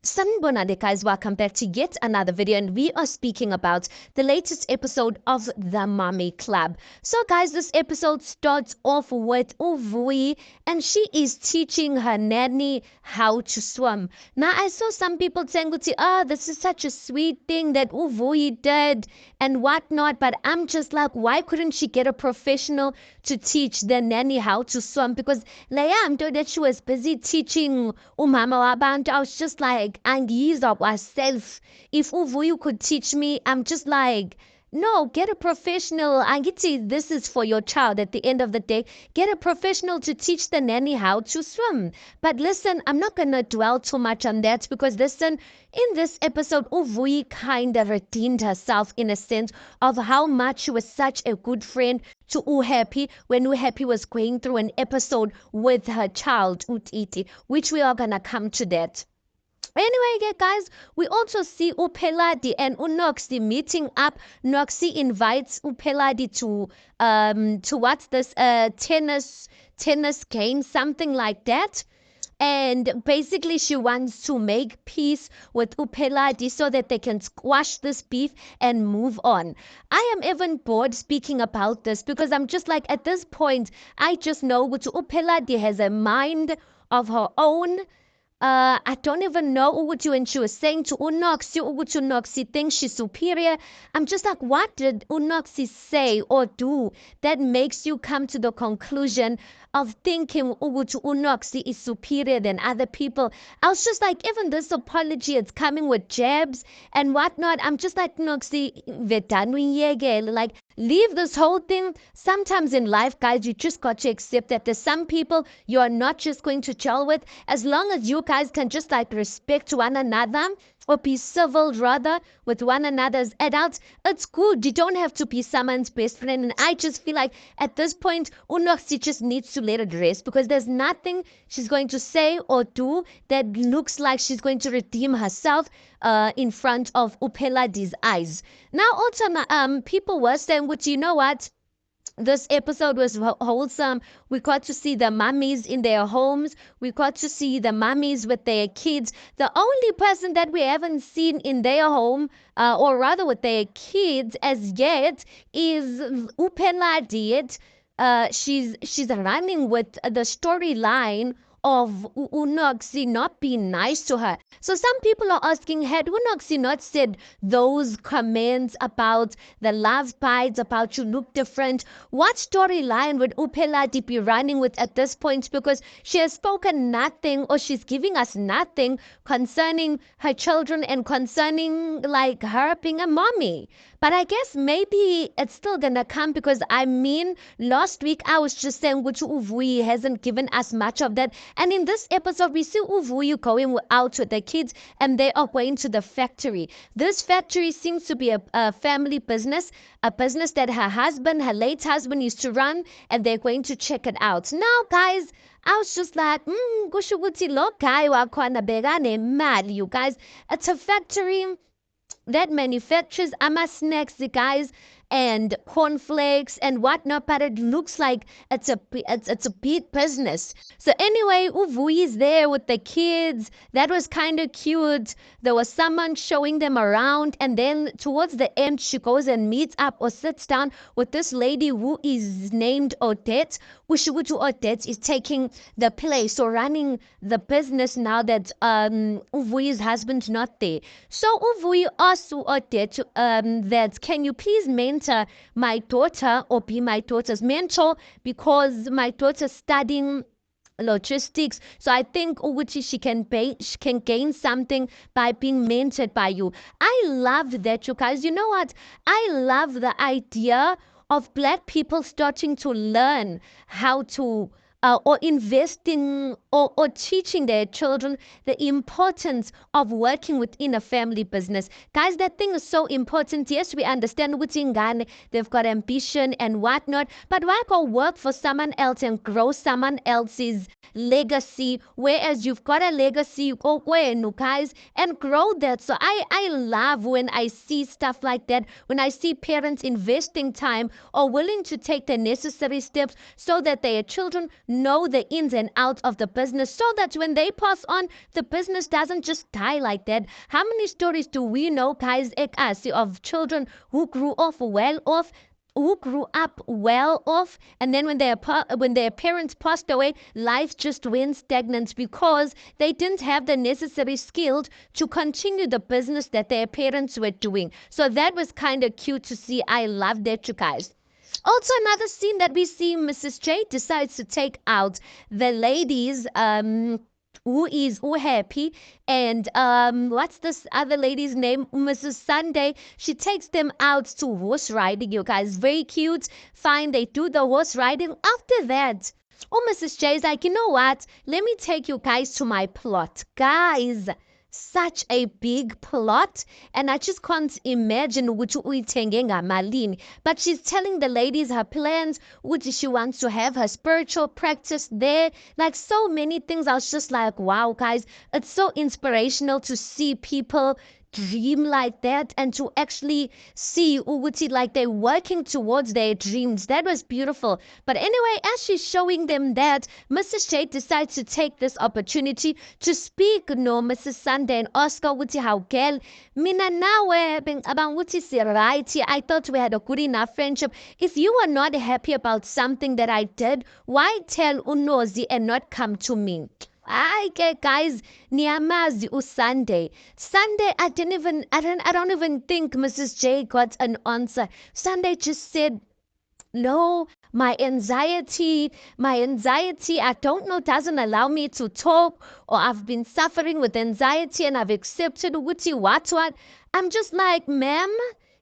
Sanibonade guys, welcome back to yet another video, and we are speaking about the latest episode of the Mommy Club. So guys, this episode starts off with Uvui, and she is teaching her nanny how to swim. Now I saw some people saying, this is such a sweet thing that Uvui did and whatnot, but I'm just like, why couldn't she get a professional to teach the nanny how to swim? Because Leia, I'm told that she was busy teaching umama wabantu. I was just like, angizwa myself. If Uvuyu could teach me, I'm just like, no, get a professional. Angithi, this is for your child at the end of the day. Get a professional to teach the nanny how to swim. But listen, I'm not going to dwell too much on that because listen, in this episode, Uvui kind of redeemed herself in a sense of how much she was such a good friend to Uhappy when Uhappy was going through an episode with her child, Utiti, which we are going to come to that. Anyway, guys, we also see Upeladi and Unoxi meeting up. Noxi invites Upeladi to what's this tennis game, something like that. And basically, she wants to make peace with Upeladi so that they can squash this beef and move on. I am even bored speaking about this because I'm just like, at this point, I just know that Upeladi has a mind of her own. I don't even know Ugutu, and she was saying to Unoxi, Ugutu Noxi thinks she's superior. I'm just like, what did Unoxi say or do that makes you come to the conclusion of thinking Ugutu Unoxi is superior than other people? I was just like, even this apology, it's coming with jabs and whatnot. I'm just like, Noxi, like, leave this whole thing. Sometimes in life, guys, you just got to accept that there's some people you are not just going to gel with. As long as you guys can just like respect one another or be civil rather with one another as adults, it's good. You don't have to be someone's best friend. And I just feel like at this point, Unoxi just needs to let it rest because there's nothing she's going to say or do that looks like she's going to redeem herself in front of Upeladi's eyes. Now also people were saying, which you know what? This episode was wholesome. We got to see the mummies in their homes. We got to see the mummies with their kids. The only person that we haven't seen in their home, or rather with their kids as yet, is Upeladi. She's running with the storyline of Unoxi not being nice to her. So some people are asking, had Unoxi not said those comments about the love bites, about you look different, what storyline would Upeladi be running with at this point? Because she has spoken nothing, or she's giving us nothing concerning her children and concerning like her being a mommy. But I guess maybe it's still gonna come because I mean, last week I was just saying which Uvui hasn't given us much of that. And in this episode, we see Uvui going out with the kids and they are going to the factory. This factory seems to be a family business, a business that her late husband used to run, and they're going to check it out. Now, guys, I was just like, kusho ukuthi lo guy wakhona bekanemali, you guys. It's a factory that manufactures snacks, the guys, and cornflakes and whatnot, but it looks like it's a big business. So anyway, Uvui is there with the kids. That was kind of cute. There was someone showing them around, and then towards the end, she goes and meets up or sits down with this lady who is named Odette. Ushugutu Odette is taking the place or running the business now that Uvui's husband's not there. So Uvui asks Odette that, can you please mentor my daughter or be my daughter's mentor, because my daughter's studying logistics, so I think Uguchi she can gain something by being mentored by you. I love that, you guys. You know what? I love the idea of Black people starting to learn how to or investing or teaching their children the importance of working within a family business. Guys, that thing is so important. Yes, we understand within Ghana, they've got ambition and whatnot, but why go work for someone else and grow someone else's legacy, whereas you've got a legacy, you go guys, and grow that. So I love when I see stuff like that, when I see parents investing time or willing to take the necessary steps so that their children know the ins and outs of the business business so that when they pass on, the business doesn't just die like that. How many stories do we know, guys, of children who grew off well off, who grew up well off, and then when their parents passed away, life just went stagnant because they didn't have the necessary skills to continue the business that their parents were doing. So that was kind of cute to see. I love that, you guys. Also, another scene that we see, Mrs. J decides to take out the ladies, who happy, and what's this other lady's name, Mrs. Sunday. She takes them out to horse riding, you guys. Very cute. Fine, they do the horse riding. After that, oh, Mrs. J is like, you know what, let me take you guys to my plot, guys. Such a big plot, and I just can't imagine ukuthi uyithenge ngamalini. But she's telling the ladies her plans, ukuthi she wants to have her spiritual practice there, like so many things. I was just like, wow, guys, it's so inspirational to see people dream like that and to actually see ukuthi like they're working towards their dreams. That was beautiful. But anyway, as she's showing them that, Mrs. J decides to take this opportunity to speak no Mrs. Sunday and ask her ukuthi how girl, mina nawe bengicabanga ukuthi si-right. I thought we had a good enough friendship. If you are not happy about something that I did, why tell uNozi and not come to me? Okay, guys, niyamazi uSunday. Sunday, I don't even think Mrs. J got an answer. Sunday just said, no, my anxiety, I don't know, doesn't allow me to talk, or I've been suffering with anxiety and I've accepted ukuthi what. I'm just like, ma'am,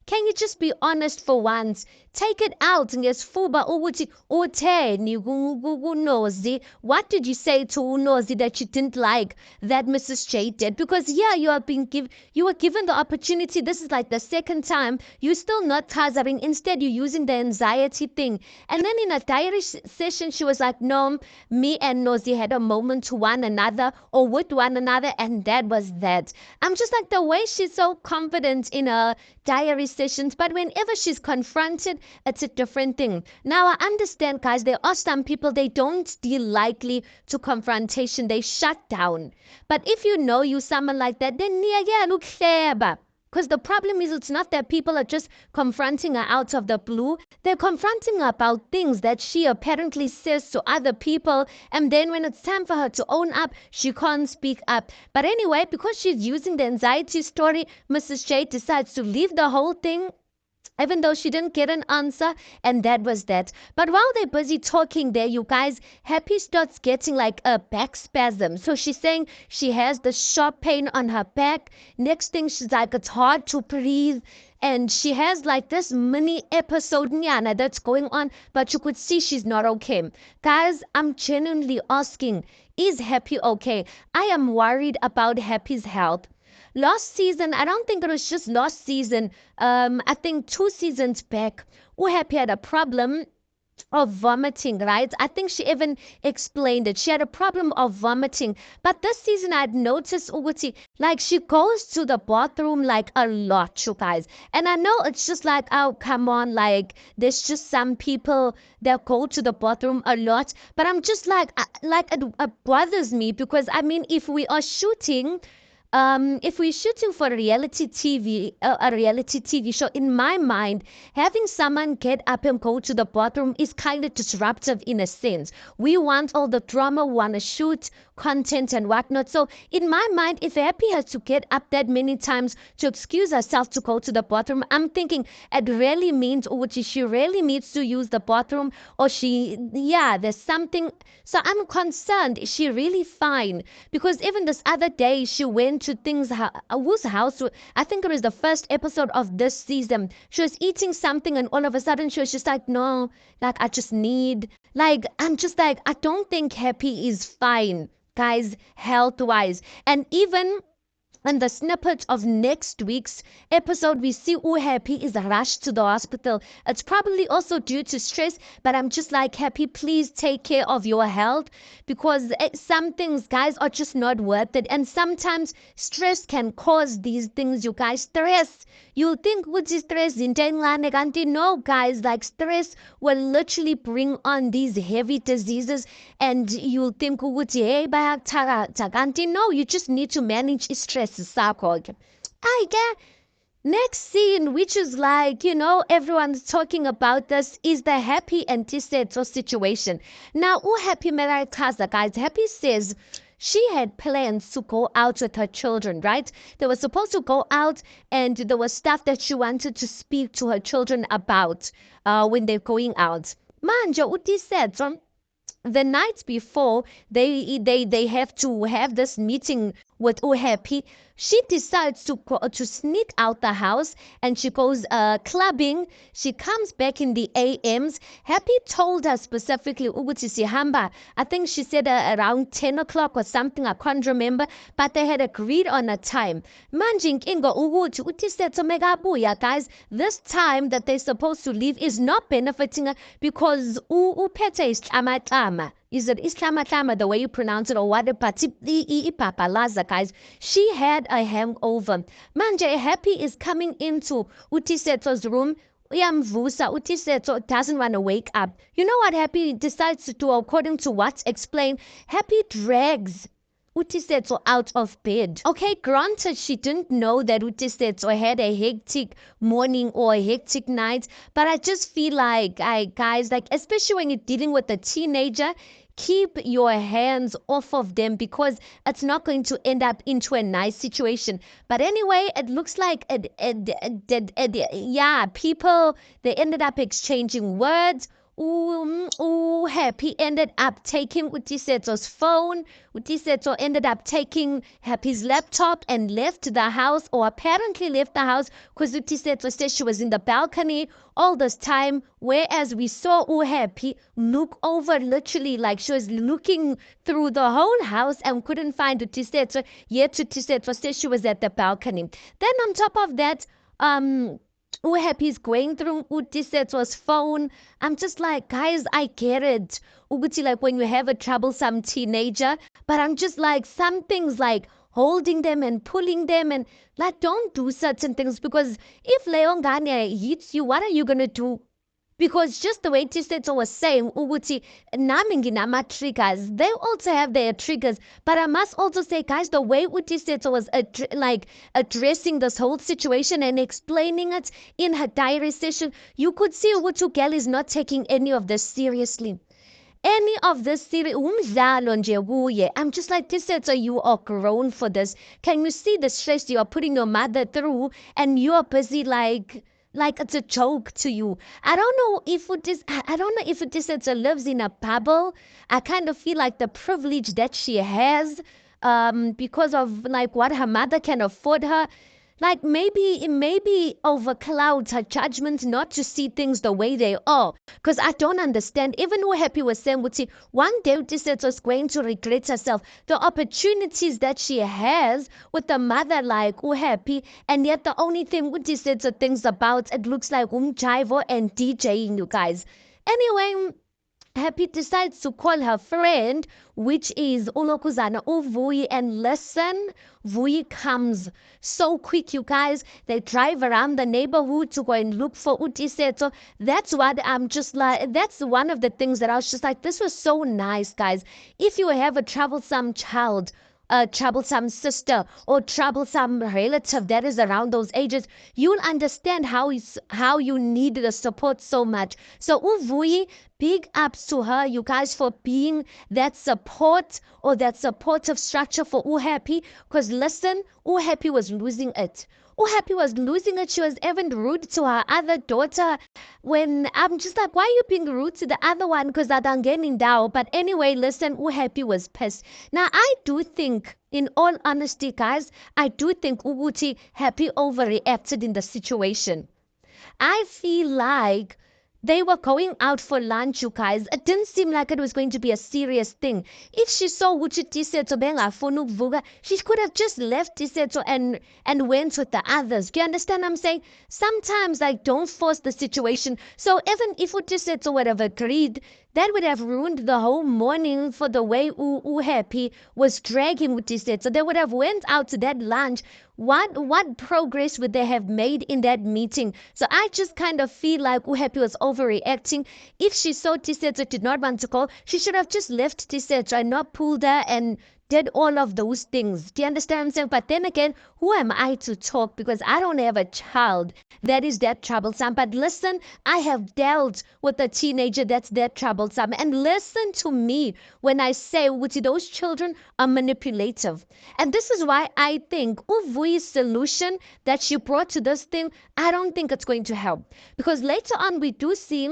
can you just be honest for once? Take it out. Ngesfuba ukuthi utheni kuNozi. What did you say to uNozi that you didn't like that Mrs. J did? Because yeah, you were given the opportunity. This is like the second time. You're still not tazaring. Instead, you're using the anxiety thing. And then in a diary session, she was like, no, me and Nozi had a moment to one another or with one another, and that was that. I'm just like, the way she's so confident in her diary sessions, but whenever she's confronted, it's a different thing. Now, I understand, guys, there are some people, they don't deal lightly to confrontation. They shut down. But if you know you someone like that, then yeah, look there. Because the problem is, it's not that people are just confronting her out of the blue. They're confronting her about things that she apparently says to other people. And then when it's time for her to own up, she can't speak up. But anyway, because she's using the anxiety story, Mrs. J decides to leave the whole thing, even though she didn't get an answer, and that was that. But while they're busy talking there, you guys, Happy starts getting like a back spasm. So she's saying she has the sharp pain on her back. Next thing, she's like, it's hard to breathe. And she has like this mini episode nyana that's going on, but you could see she's not okay. Guys, I'm genuinely asking, is Happy okay? I am worried about Happy's health. Last season, I don't think it was just last season, I think 2 seasons back, Happy had a problem of vomiting, right? I think she even explained it. She had a problem of vomiting. But this season, I'd noticed ukuthi, like, she goes to the bathroom like a lot, you guys. And I know it's just like, oh, come on, like, there's just some people that go to the bathroom a lot. But I'm just like it bothers me because, I mean, if we're shooting for reality TV, a reality TV show, in my mind, having someone get up and go to the bathroom is kind of disruptive in a sense. We want all the drama, we want to shoot content and whatnot. So in my mind, if Happy has to get up that many times to excuse herself to go to the bathroom, I'm thinking it really means she really needs to use the bathroom, or there's something. So I'm concerned, is she really fine? Because even this other day, she went to whose house, I think it was the first episode of this season. She was eating something and all of a sudden she was just like, no, like, I just need, like, I'm just like, I don't think Happy is fine, guys, health wise. And even in the snippet of next week's episode, we see Happy is rushed to the hospital. It's probably also due to stress, but I'm just like, Happy, please take care of your health because some things, guys, are just not worth it. And sometimes stress can cause these things, you guys. Stress. You think which is stress in kanti? No, guys, like stress will literally bring on these heavy diseases, and you'll think ukuthi hey bayakuthakatha. No, you just need to manage stress sakho. I get next scene, which is like, everyone's talking about this, is the Happy-Tiisetso situation. Now, Happy Merachaza, guys, Happy says she had plans to go out with her children, right? They were supposed to go out, and there was stuff that she wanted to speak to her children about when they're going out. Manje, Tiisetso, the night before they have to have this meeting with Happy, she decides to sneak out the house, and she goes clubbing. She comes back in the AMs. Happy told her specifically ukuthi sihamba. I think she said around 10 o'clock or something. I can't remember, but they had agreed on a time. Manje inkinga ukuthi uTiisetso mekabuya, guys, this time that they're supposed to leave is not benefiting her because uphethe isihlamahlama. Is it Islamatlama, the way you pronounce it, or what? But Ipapalaza, guys. She had a hangover. Manje, Happy is coming into Tiisetso's room. Uyamvusa. Tiisetso doesn't want to wake up. You know what Happy decides to do, according to what's explained? Happy drags Tiisetso out of bed. Okay, granted, she didn't know that Tiisetso had a hectic morning or a hectic night, but I just feel like, guys, like, especially when you're dealing with a teenager, keep your hands off of them because it's not going to end up into a nice situation. But anyway, it looks like people, they ended up exchanging words. Happy ended up taking Tiisetso's phone. Tiisetso ended up taking Happy's laptop and left the house, or apparently left the house, because Tiisetso said she was in the balcony all this time, whereas we saw Happy look over, literally like she was looking through the whole house and couldn't find Tiisetso, yet Tiisetso said she was at the balcony. Then on top of that, Happy's going through Tiisetso's phone. I'm just like, guys, I get it. Uguti, like when you have a troublesome teenager, but I'm just like, some things like holding them and pulling them, and like, don't do certain things, because if Leongane hits you, what are you gonna do? Because just the way Tiisetso was saying, Uguti, nami nginama triggers, they also have their triggers. But I must also say, guys, the way Tiisetso was addressing this whole situation and explaining it in her diary session, you could see Uguti Girl is not taking any of this seriously. Any of this series, I'm just like, Tiisetso, you are grown for this. Can you see the stress you are putting your mother through, and you're busy like it's a joke to you. I don't know if Tiisetso lives in a bubble. I kind of feel like the privilege that she has, because of like what her mother can afford her, like maybe it maybe overclouds her judgment not to see things the way they are. Because I don't understand. Even Happy was saying, one day Tiisetso is going to regret herself. The opportunities that she has with a mother like Happy, and yet the only thing Tiisetso thinks about, it looks like Jivo and DJing, you guys. Anyway, Happy decides to call her friend, which is Ulokuzana Uvui, and listen, Vui comes so quick, you guys. They drive around the neighborhood to go and look for Tiisetso. That's what I'm just like, that's one of the things that I was just like, this was so nice, guys. If you have a troublesome child, a troublesome sister, or troublesome relative that is around those ages, you'll understand how you need the support so much. So Uvui, big ups to her, you guys, for being that support or that supportive structure for Happy. Because listen, Happy was losing it. Happy was losing it. She was even rude to her other daughter. When I'm just like, why are you being rude to the other one? Because I don't get in down. But anyway, listen, Happy was pissed. Now, I do think, in all honesty, guys, I do think Happy overreacted in the situation. I feel like They were going out for lunch, you guys. It didn't seem like it was going to be a serious thing. If she saw ukuthi Tisetso bengafuni ukuvuka, she could have just left Tisetso and went with the others. Do you understand what I'm saying? Sometimes, like, don't force the situation. So even if Tisetso would have agreed, that would have ruined the whole morning for the way Happy was dragging with Tisetso. They would have went out to that lunch. What progress would they have made in that meeting? So I just kind of feel like Happy was overreacting. If she saw Tisetso did not want to call, she should have just left Tisetso and not pulled her and did all of those things. Do you understand what I'm saying? But then again, who am I to talk? Because I don't have a child that is that troublesome. But listen, I have dealt with a teenager that's that troublesome. And listen to me when I say those children are manipulative. And this is why I think Uvui's solution that she brought to this thing, I don't think it's going to help. Because later on, we do see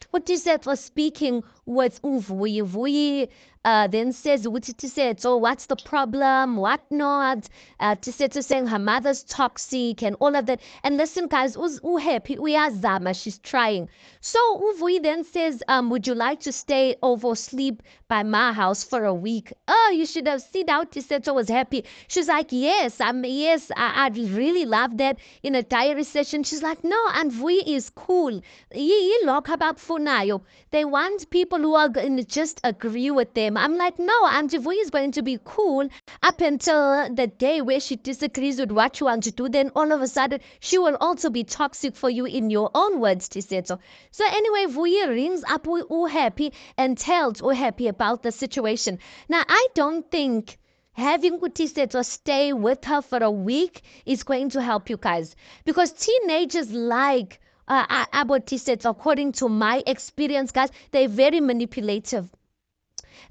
what Tisetso was speaking with Uvui. Uvui then says, Tisetso, what's the problem? What not? Tisetso saying her mother's toxic and all of that. And listen, guys, Happy, uyazama, she's trying. So Uvui then says, would you like to stay over sleep by my house for a week? Oh, you should have seen how Tisetso was happy. She's like, yes, I'd really love that in a diary session. She's like, no, and Vui is cool. You lock about for now. They want people who are going to just agree with them. I'm like, no, Auntie Vui is going to be cool up until the day where she disagrees with what you want to do. Then all of a sudden, she will also be toxic for you in your own words, Tisetso. So anyway, Vui rings up Happy and tells Happy about the situation. Now, I don't think having Tisetso stay with her for a week is going to help you guys. Because teenagers like about Tisetso, according to my experience, guys, they're very manipulative.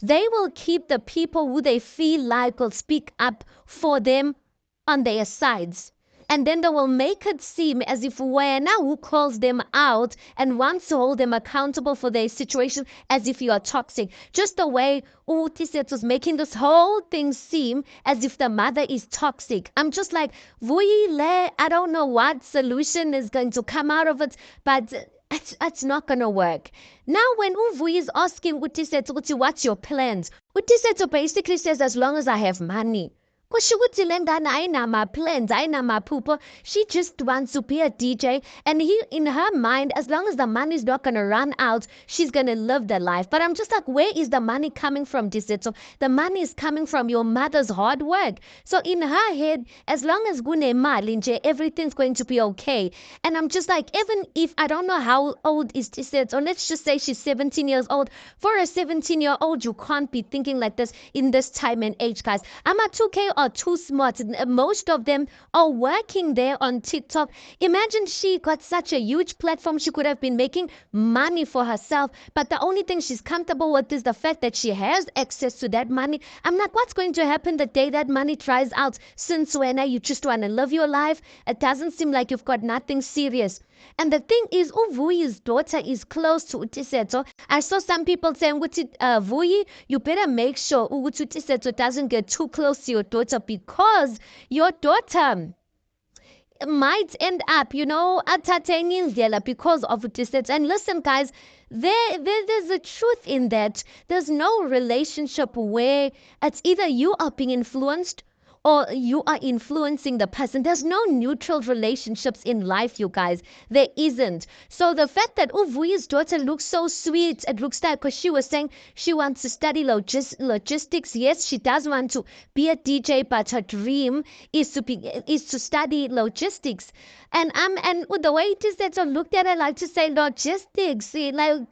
They will keep the people who they feel like will speak up for them on their sides. And then they will make it seem as if Wena, who calls them out and wants to hold them accountable for their situation, as if you are toxic. Just the way Tisetso was making this whole thing seem as if the mother is toxic. I'm just like, Vuile, I don't know what solution is going to come out of it, but it's not going to work. Now, when Uvui is asking Tisetso, what's your plans? Tisetso basically says, as long as I have money. Kusho ukuthi le ngane ayinama-plans, ayinamaphupho. She just wants to be a DJ. And in her mind, as long as the money is not going to run out, she's going to live the life. But I'm just like, where is the money coming from, Tisetso? The money is coming from your mother's hard work. So in her head, as long as kunemali nje, everything's going to be okay. And I'm just like, even if I don't know how old is Tisetso, let's just say she's 17 years old. For a 17-year-old, you can't be thinking like this in this time and age, guys. I'm a 2K are too smart. Most of them are working there on TikTok. Imagine she got such a huge platform. She could have been making money for herself. But the only thing she's comfortable with is the fact that she has access to that money. I'm like, what's going to happen the day that money dries out? Since when you just want to live your life, it doesn't seem like you've got nothing serious. And the thing is, Vui's daughter is close to Tisetso. I saw some people saying, Vui, you better make sure Tisetso doesn't get too close to your daughter, because your daughter might end up, entertaining Zela because of Tisetso. And listen, guys, there's a truth in that. There's no relationship where it's either you are being influenced or you are influencing the person. There's no neutral relationships in life, you guys. There isn't. So the fact that Uvui's daughter looks so sweet, it looks like, because she was saying she wants to study logistics. Yes, she does want to be a DJ, but her dream is to study logistics. And the way it is that I looked at it, like to say logistics, like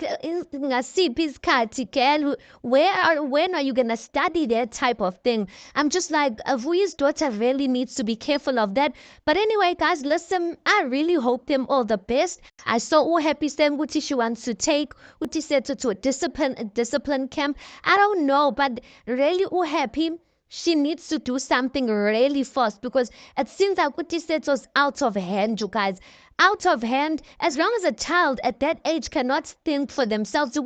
girl, when are you gonna study that type of thing? I'm just like, Vui's daughter really needs to be careful of that. But anyway, guys, listen, I really hope them all the best. I saw Happy saying what she wants to take Tisetso to a discipline camp. I don't know, but really Happy, she needs to do something really fast, because it seems like Tisetso's out of hand, you guys. Out of hand. As long as a child at that age cannot think for themselves,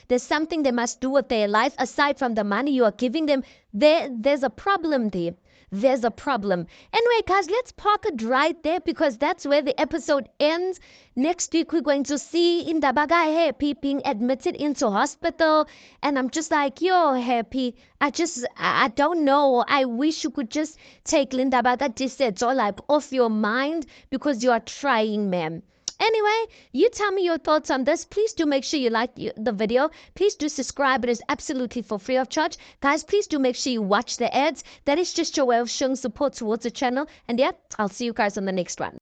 there's something they must do with their life aside from the money you are giving them. There's a problem there. there's a problem. Anyway, guys, let's park it right there because that's where the episode ends. Next week, we're going to see Indabaga Happy being admitted into hospital. And I'm just like, yo, Happy, I don't know. I wish you could just take Happy-Tiisetso like off your mind because you are trying, ma'am. Anyway, you tell me your thoughts on this. Please do make sure you like the video. Please do subscribe. It is absolutely for free of charge. Guys, please do make sure you watch the ads. That is just your way of showing support towards the channel. And yeah, I'll see you guys on the next one.